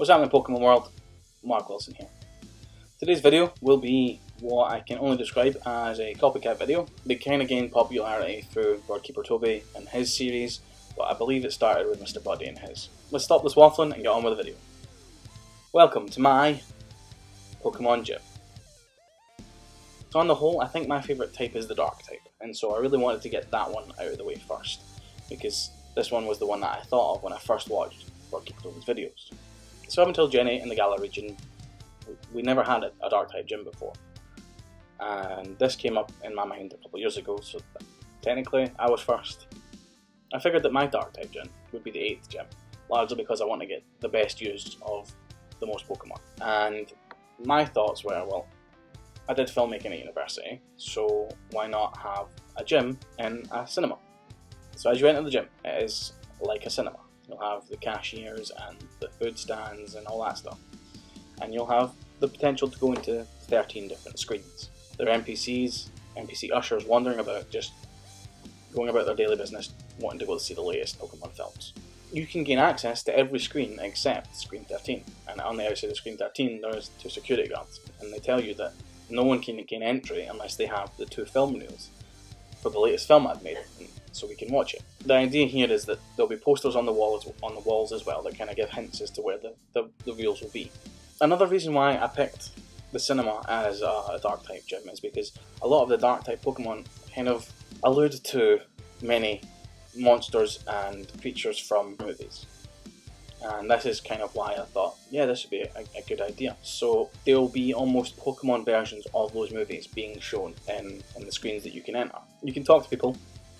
What's happening, Pokemon World? Mark Wilson here. Today's video will be what I can only describe as a copycat video. They kind of gained popularity through Birdkeeper Toby and his series, but I believe it started with Mr. Buddy and his. Let's stop this waffling and get on with the video. Welcome to my Pokemon gym. So on the whole, I think my favourite type is the Dark type, and so I really wanted to get that one out of the way first, because this one was the one that I thought of when I first watched Birdkeeper Toby's videos. So up until Gen 8 in the Galar region, we never had a Dark type gym before, and this came up in my mind a couple of years ago, so technically I was first. I figured that my Dark type gym would be the 8th gym, largely because I want to get the best use of the most Pokemon. And my thoughts were, well, I did filmmaking at university, so why not have a gym in a cinema? So as you enter the gym, it is like a cinema. You'll have the cashiers and the food stands and all that stuff. And you'll have the potential to go into 13 different screens. There are NPCs, NPC ushers wandering about, just going about their daily business, wanting to go see the latest Pokemon films. You can gain access to every screen except screen 13. And on the outside of screen 13 there's 2 security guards. And they tell you that no one can gain entry unless they have the 2 film reels for the latest film I've made, so we can watch it. The idea here is that there'll be posters on the walls as well that kind of give hints as to where the reels will be. Another reason why I picked the cinema as a Dark type gym is because a lot of the Dark type Pokemon kind of allude to many monsters and creatures from movies. And this is kind of why I thought, yeah, this would be a good idea. So there will be almost Pokemon versions of those movies being shown in the screens that you can enter. You can talk to people,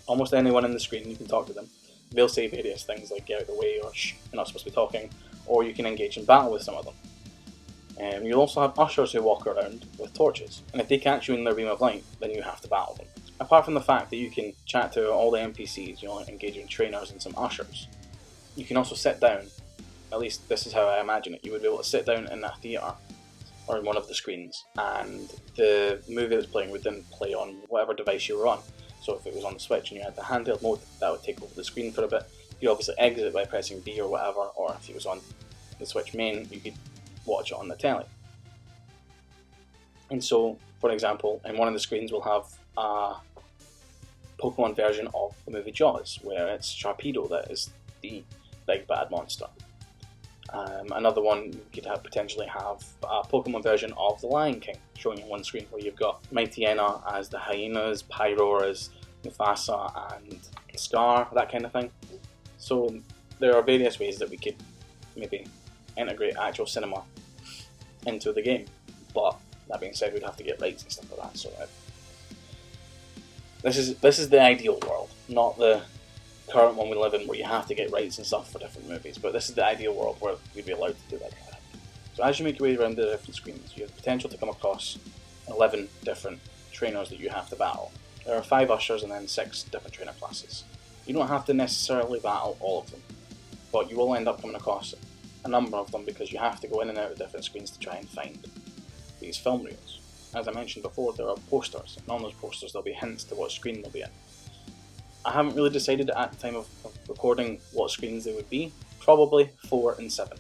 almost anyone in the screen, you can talk to them. They'll say various things like get out of the way or shh, you're not supposed to be talking, or you can engage in battle with some of them. You'll also have ushers who walk around with torches, and if they catch you in their beam of light, then you have to battle them. Apart from the fact that you can chat to all the NPCs, you'll engage in trainers and some ushers, you can also sit down. At least this is how I imagine it. You would be able to sit down in a theatre or in one of the screens, and the movie that's playing would then play on whatever device you were on. So if it was on the Switch and you had the handheld mode, that would take over the screen for a bit. You obviously exit by pressing B or whatever, or if it was on the Switch main, you could watch it on the telly. And so, for example, in one of the screens we'll have a Pokemon version of the movie Jaws, where it's Sharpedo that is the big bad monster. Another one, you could potentially have a Pokemon version of the Lion King, showing in one screen, where you've got Mightyena as the hyenas, Pyro as Mufasa and Scar, that kind of thing. So there are various ways that we could maybe integrate actual cinema into the game, but that being said, we'd have to get rights and stuff like that. So this is the ideal world, not the current one we live in where you have to get rights and stuff for different movies, but this is the ideal world where we'd be allowed to do that kind of thing. So as you make your way around the different screens, you have the potential to come across 11 different trainers that you have to battle. There are 5 ushers and then 6 different trainer classes. You don't have to necessarily battle all of them, but you will end up coming across a number of them because you have to go in and out of different screens to try and find these film reels. As I mentioned before, there are posters, and on those posters there'll be hints to what screen they'll be in. I haven't really decided at the time of recording what screens they would be. Probably 4 and 7.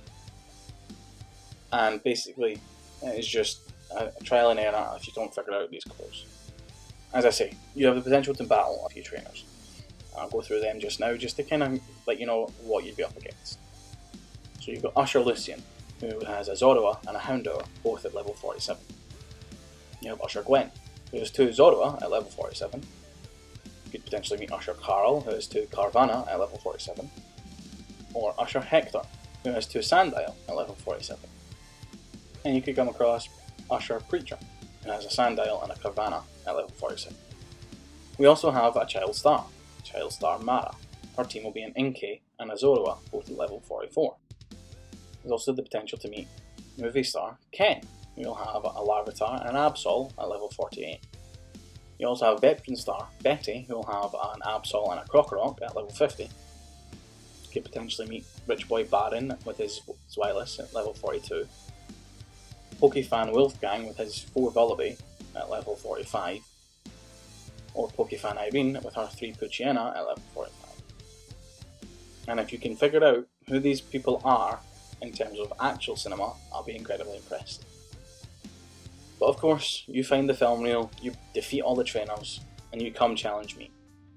And basically, it's just a trial and error if you don't figure out these clues. As I say, you have the potential to battle a few trainers. I'll go through them just now, just to kind of let you know what you'd be up against. So you've got Usher Lucian, who has a Zorua and a Houndour, both at level 47. You have Usher Gwen, who has 2 Zorua at level 47. You could potentially meet Usher Carl, who has 2 Carvanha at level 47. Or Usher Hector, who has 2 Sandile at level 47. And you could come across Usher Preacher, who has a Sandile and a Carvanha at level 47. We also have a Child Star Mara. Her team will be an Inkay and a Zorua, both at level 44. There's also the potential to meet Movie Star Ken, who will have a Larvitar and an Absol at level 48. You also have Veteran Star Betty, who will have an Absol and a Krokorok at level 50. You could potentially meet Rich Boy Baron with his Zweilous at level 42. Pokefan Wolfgang with his 4 Vullaby at level 45. Or Pokefan Irene with her 3 Poochyena at level 45. And if you can figure out who these people are in terms of actual cinema, I'll be incredibly impressed. But of course, you find the film reel, you defeat all the trainers, and you come challenge me.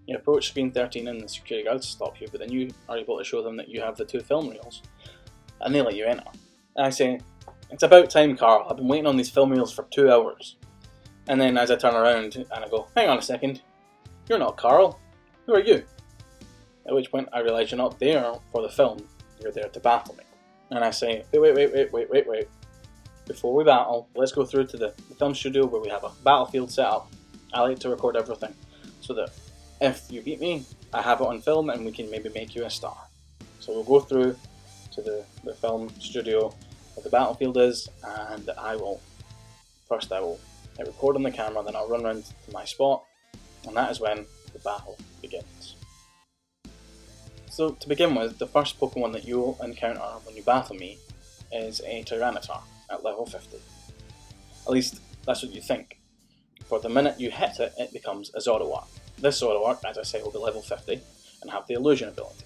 You approach screen 13 and the security guards stop you, but then you are able to show them that you have the 2 film reels, and they let you enter. And I say, "It's about time, Carl, I've been waiting on these film reels for 2 hours. And then as I turn around and I go, "Hang on a second, you're not Carl, who are you?" At which point I realise you're not there for the film, you're there to battle me. And I say, wait. Before we battle, let's go through to the film studio where we have a battlefield set up. I like to record everything, so that if you beat me, I have it on film and we can maybe make you a star. So we'll go through to the film studio where the battlefield is, and I will hit record on the camera, then I'll run around to my spot, and that is when the battle begins. So to begin with, the first Pokemon that you'll encounter when you battle me is a Tyranitar at level 50. At least that's what you think. For the minute you hit it, it becomes a Zoroark. This Zoroark, as I say, will be level 50 and have the Illusion ability.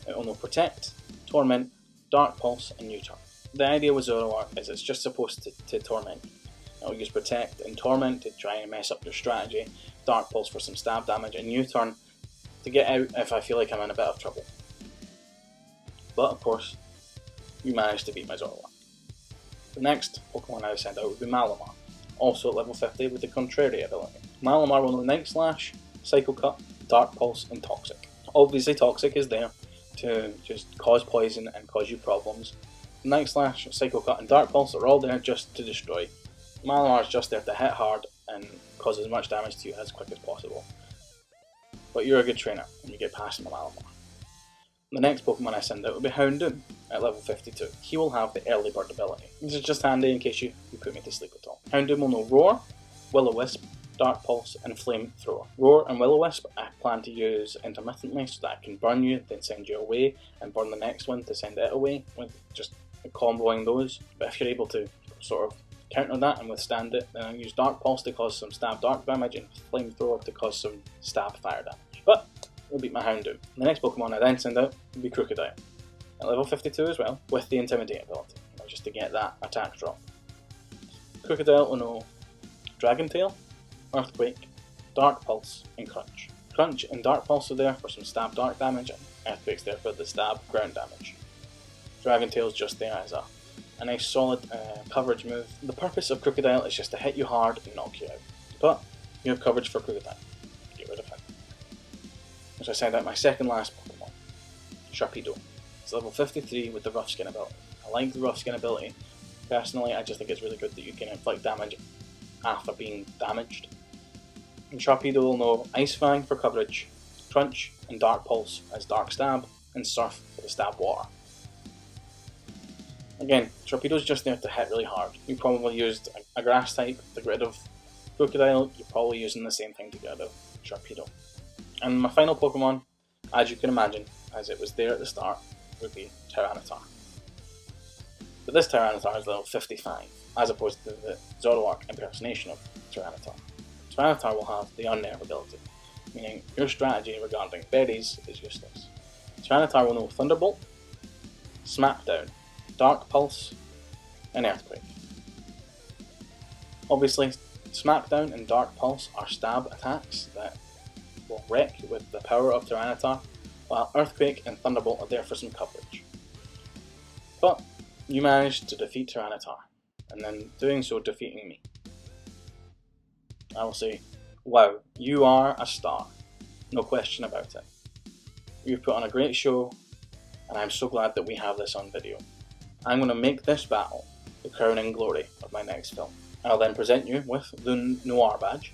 It will know Protect, Torment, Dark Pulse and U-Turn. The idea with Zoroark is it's just supposed to torment you. It will use Protect and Torment to try and mess up your strategy, Dark Pulse for some stab damage, and U-Turn to get out if I feel like I'm in a bit of trouble. But of course, you managed to beat my Zoroark. The next Pokemon I would send out would be Malamar, also at level 50 with the Contrary ability. Malamar will know Night Slash, Psycho Cut, Dark Pulse and Toxic. Obviously Toxic is there to just cause poison and cause you problems. Night Slash, Psycho Cut and Dark Pulse are all there just to destroy. Malamar is just there to hit hard and cause as much damage to you as quick as possible. But you're a good trainer and you get past Malamar. The next Pokemon I send out will be Houndoom at level 52. He will have the Early Bird ability. This is just handy in case you put me to sleep at all. Houndoom will know Roar, Will-O-Wisp, Dark Pulse and Flamethrower. Roar and Will-O-Wisp I plan to use intermittently so that I can burn you, then send you away, and burn the next one to send it away, with just comboing those. But if you're able to sort of counter that and withstand it, then I'll use Dark Pulse to cause some stab dark damage and Flamethrower to cause some stab fire damage. But will beat my Houndoom. The next Pokemon I then send out will be Crocodile, at level 52 as well, with the Intimidate ability, just to get that attack drop. Crocodile will know Dragon Tail, Earthquake, Dark Pulse and Crunch. Crunch and Dark Pulse are there for some stab dark damage, and Earthquake's there for the stab ground damage. Dragon Tail's just there as a nice solid coverage move. The purpose of Crocodile is just to hit you hard and knock you out, but you have coverage for Crocodile. Get rid of him. So I send out my second last Pokemon, Sharpedo. It's level 53 with the Rough Skin ability. I like the Rough Skin ability. Personally, I just think it's really good that you can inflict damage after being damaged. And Sharpedo will know Ice Fang for coverage, Crunch and Dark Pulse as Dark Stab, and Surf for the Stab Water. Again, Sharpedo's just there to hit really hard. You probably used a Grass type to get rid of Crocodile, you're probably using the same thing to get rid of Sharpedo. And my final Pokemon, as you can imagine, as it was there at the start, would be Tyranitar. But this Tyranitar is level 55, as opposed to the Zoroark impersonation of Tyranitar. Tyranitar will have the Unnerve ability, meaning your strategy regarding berries is useless. Tyranitar will know Thunderbolt, Smackdown, Dark Pulse, and Earthquake. Obviously, Smackdown and Dark Pulse are stab attacks that will wreck with the power of Tyranitar, while Earthquake and Thunderbolt are there for some coverage. But you managed to defeat Tyranitar, and then doing so defeating me. I will say, wow, you are a star, no question about it. You've put on a great show, and I'm so glad that we have this on video. I'm going to make this battle the crowning glory of my next film. I'll then present you with the Noir badge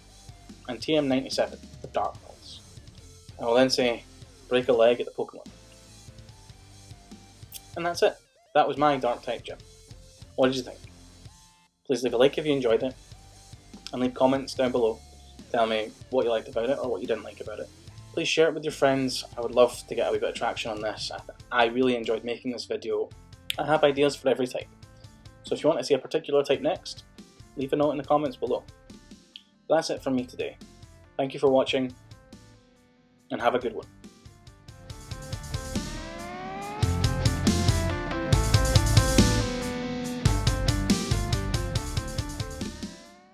and TM97 for Dark Pulse. I will then say, break a leg at the Pokemon. And that's it. That was my Dark type gym. What did you think? Please leave a like if you enjoyed it, and leave comments down below. Tell me what you liked about it or what you didn't like about it. Please share it with your friends. I would love to get a wee bit of traction on this. I really enjoyed making this video. I have ideas for every type. So if you want to see a particular type next, leave a note in the comments below. That's it from me today. Thank you for watching, and have a good one.